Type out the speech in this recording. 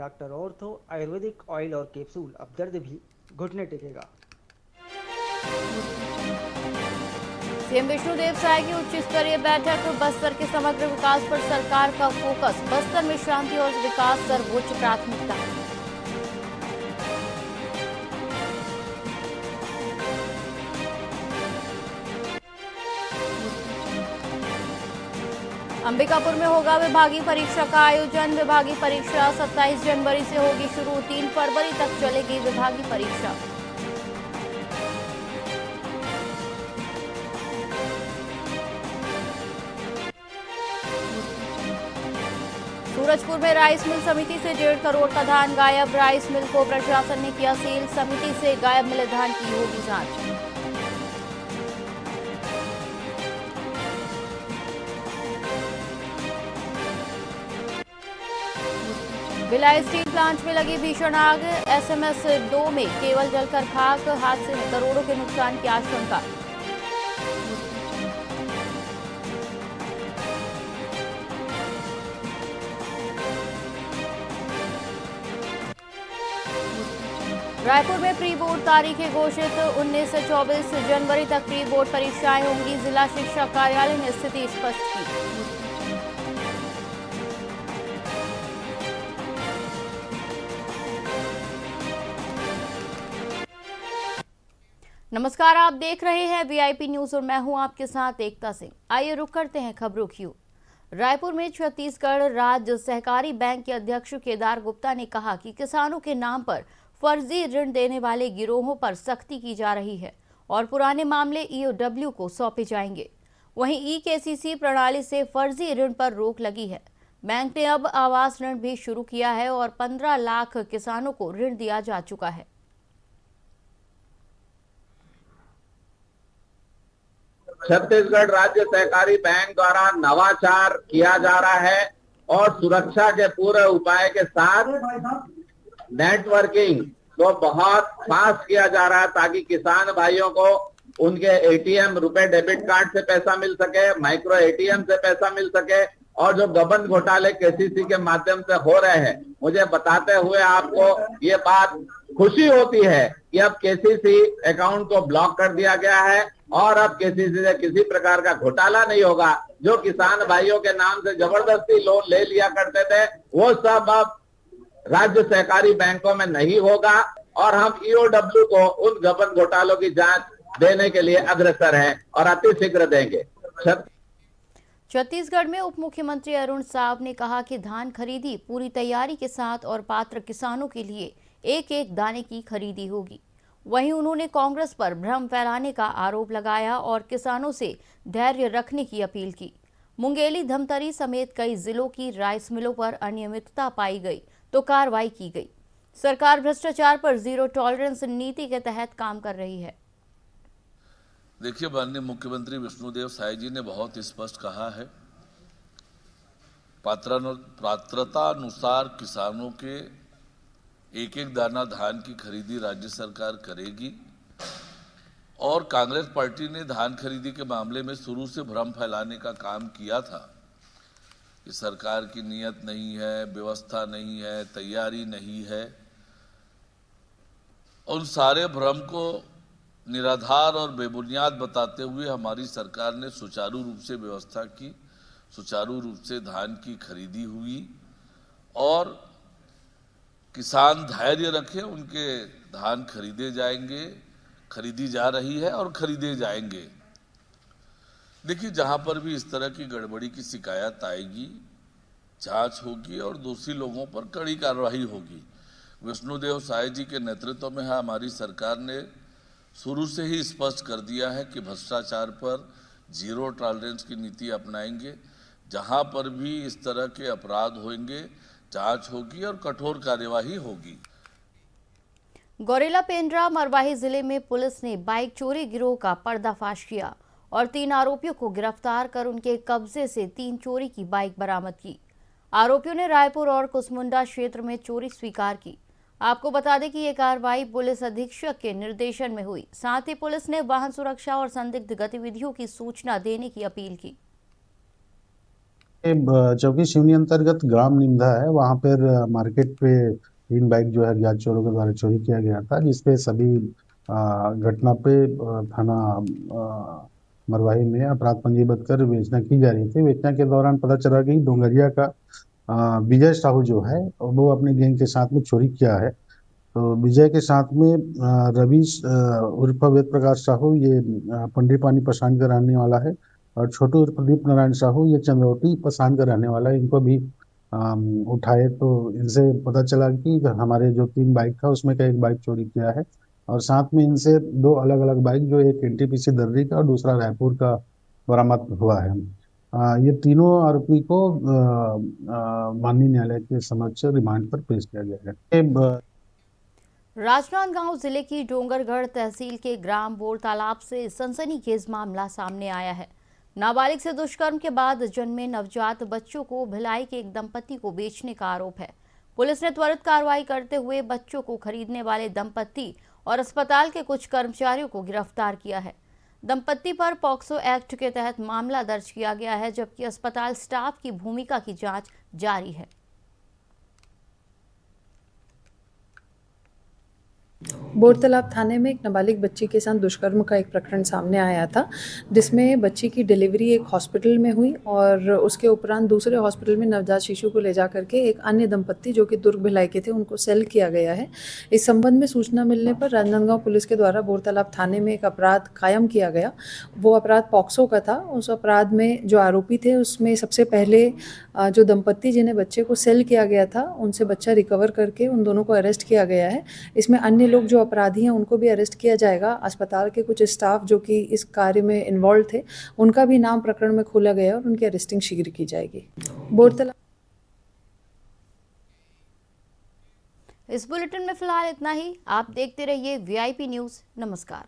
Doctor ortho Ayurvedic oil और capsule. अब दर्द भी घुटने टेकेगा। सीएम विष्णुदेव साय की उच्च स्तरीय बैठक। बस्तर के समग्र विकास पर सरकार का फोकस। बस्तर में शांति और विकास सर्वोच्च प्राथमिकता। अंबिकापुर में होगा विभागीय परीक्षा का आयोजन। विभागीय परीक्षा 27 जनवरी से होगी शुरू। 3 फरवरी तक चलेगी विभागीय परीक्षा। सूरजपुर में राइस मिल समिति से 1.5 करोड़ का धान गायब। राइस मिल को प्रशासन ने किया सील। समिति से गायब मिले धान की होगी जांच। भिलाई स्टील प्लांट में लगी भीषण आग। एसएमएस 2 में केवल जलकर खाक। हादसे में करोड़ों के नुकसान की आशंका। रायपुर में प्री बोर्ड तारीखें घोषित। 19 से 24 जनवरी तक प्री बोर्ड परीक्षाएं होंगी। जिला शिक्षा कार्यालय ने स्थिति स्पष्ट की। नमस्कार, आप देख रहे हैं वीआईपी न्यूज और मैं हूं आपके साथ एकता सिंह। आइए रुक करते हैं खबरों की ओर। रायपुर में छत्तीसगढ़ राज्य सहकारी बैंक के अध्यक्ष केदार गुप्ता ने कहा कि किसानों के नाम पर फर्जी ऋण देने वाले गिरोहों पर सख्ती की जा रही है और पुराने मामले ईओडब्ल्यू को सौंपे जाएंगे। वहीं ई-केसीसी प्रणाली से फर्जी ऋण पर रोक लगी है। बैंक ने अब आवास ऋण भी शुरू किया है और 15 लाख किसानों को ऋण दिया जा चुका है। छत्तीसगढ़ राज्य सहकारी बैंक द्वारा नवाचार किया जा रहा है और सुरक्षा के पूरे उपाय के साथ नेटवर्किंग को बहुत फास्ट किया जा रहा है ताकि किसान भाइयों को उनके एटीएम, रुपए डेबिट कार्ड से पैसा मिल सके, माइक्रो एटीएम से पैसा मिल सके और जो गबन घोटाले केसीसी के माध्यम से हो रहे हैं, मुझे बताते हुए आपको ये बात खुशी होती है कि अब केसीसी अकाउंट को ब्लॉक कर दिया गया है और अब केसीसी से किसी प्रकार का घोटाला नहीं होगा। जो किसान भाइयों के नाम से जबरदस्ती लोन ले लिया करते थे, वो सब अब राज्य सहकारी बैंकों में नहीं होगा और हम ईओडब्ल्यू को उन गबन घोटालों की जांच देने के लिए अग्रसर हैं और अतिशीघ्र देंगे। छत्तीसगढ़ में उप मुख्यमंत्री अरुण साव ने कहा कि धान खरीदी पूरी तैयारी के साथ और पात्र किसानों के लिए एक एक दाने की खरीदी होगी। वहीं उन्होंने कांग्रेस पर भ्रम फैलाने का आरोप लगाया और किसानों से धैर्य रखने की अपील की। मुंगेली, धमतरी समेत कई जिलों की राइस मिलों पर अनियमितता पाई गई तो कार्रवाई की गई। सरकार भ्रष्टाचार पर जीरो टॉलरेंस नीति के तहत काम कर रही है। देखिए, माननीय मुख्यमंत्री विष्णुदेव साय जी ने बहुत स्पष्ट कहा है, पात्रता अनुसार किसानों के एक एक दाना धान की खरीदी राज्य सरकार करेगी और कांग्रेस पार्टी ने धान खरीदी के मामले में शुरू से भ्रम फैलाने का काम किया था कि सरकार की नीयत नहीं है, व्यवस्था नहीं है, तैयारी नहीं है। उन सारे भ्रम को निराधार और बेबुनियाद बताते हुए हमारी सरकार ने सुचारू रूप से व्यवस्था की, सुचारू रूप से धान की खरीदी हुई और किसान धैर्य रखें, उनके धान खरीदे जाएंगे, खरीदी जा रही है और खरीदे जाएंगे। देखिए, जहां पर भी इस तरह की गड़बड़ी की शिकायत आएगी, जांच होगी और दोषी लोगों पर कड़ी कार्रवाई होगी। विष्णुदेव साय जी के नेतृत्व में हमारी सरकार ने शुरू से ही स्पष्ट कर दिया है कि भ्रष्टाचार पर जीरो टॉलरेंस की नीति अपनाएंगे। जहां पर भी इस तरह के अपराध होंगे, जांच होगी और कठोर कार्यवाही होगी। गौरेला पेंड्रा मरवाही जिले में पुलिस ने बाइक चोरी गिरोह का पर्दाफाश किया और 3 आरोपियों को गिरफ्तार कर उनके कब्जे से 3 चोरी की बाइक बरामद की। आरोपियों ने रायपुर और कुसमुंडा क्षेत्र में चोरी स्वीकार की। आपको बता दें कि यह कार्रवाई पुलिस अधीक्षक के निर्देशन में हुई। साथ ही पुलिस ने वाहन सुरक्षा और संदिग्ध गतिविधियों की सूचना देने की अपील की। चौकी सिवनी अंतर्गत ग्राम निमधा है, वहाँ पर मार्केट पे 3 बाइक जो है अज्ञात चोरों के द्वारा चोरी किया गया था, जिसपे सभी घटना पे थाना मरवाही में अपराध पंजीबद्ध कर विवेचना की जा रही थी। विवेचना के दौरान पता चला कि डोंगरिया का विजय साहू जो है वो अपने गैंग के साथ में चोरी किया है। तो विजय के साथ में रवि उर्फ वेद प्रकाश साहू, ये पंडीपानी पसान का रहने वाला है, और छोटू उर्फ प्रदीप नारायण साहू, ये चंद्रौटी पसान का रहने वाला है। इनको भी उठाए तो इनसे पता चला कि हमारे जो 3 बाइक था उसमें का एक बाइक चोरी किया है, और साथ में इनसे 2 अलग अलग बाइक, जो एक एनटीपीसी दर्री का और दूसरा रायपुर का, बरामद हुआ है। ये तीनों आरोपी को माननीय न्यायालय के समक्ष रिमांड पर पेश किया गया है। राजनांदगांव जिले की डोंगरगढ़ तहसील के ग्राम बोर तालाब से सनसनीखेज मामला सामने आया है। नाबालिग से दुष्कर्म के बाद जन्मे नवजात बच्चों को भिलाई के एक दंपति को बेचने का आरोप है। पुलिस ने त्वरित कार्रवाई करते हुए बच्चों को खरीदने वाले दंपति और अस्पताल के कुछ कर्मचारियों को गिरफ्तार किया है। दंपति पर पॉक्सो एक्ट के तहत मामला दर्ज किया गया है, जबकि अस्पताल स्टाफ की भूमिका की जांच जारी है। बोरतालाब थाने में एक नाबालिग बच्ची के साथ दुष्कर्म का एक प्रकरण सामने आया था, जिसमें बच्ची की डिलीवरी एक हॉस्पिटल में हुई और उसके उपरांत दूसरे हॉस्पिटल में नवजात शिशु को ले जा करके एक अन्य दंपत्ति जो कि दुर्ग भिलाई के थे उनको सेल किया गया है। इस संबंध में सूचना मिलने पर राजनांदगांव पुलिस के द्वारा बोरतालाब थाने में एक अपराध कायम किया गया। वो अपराध पॉक्सो का था। उस अपराध में जो आरोपी थे उसमें सबसे पहले जो दंपत्ति जिन्हें बच्चे को सेल किया गया था उनसे बच्चा रिकवर करके उन दोनों को अरेस्ट किया गया है। इसमें अन्य लोग जो अपराधी हैं उनको भी अरेस्ट किया जाएगा। अस्पताल के कुछ स्टाफ जो कि इस कार्य में इन्वॉल्व थे उनका भी नाम प्रकरण में खोला गया और उनकी अरेस्टिंग शीघ्र की जाएगी। बोरतालाब। इस बुलेटिन में फिलहाल इतना ही। आप देखते रहिए वीआईपी न्यूज़। नमस्कार।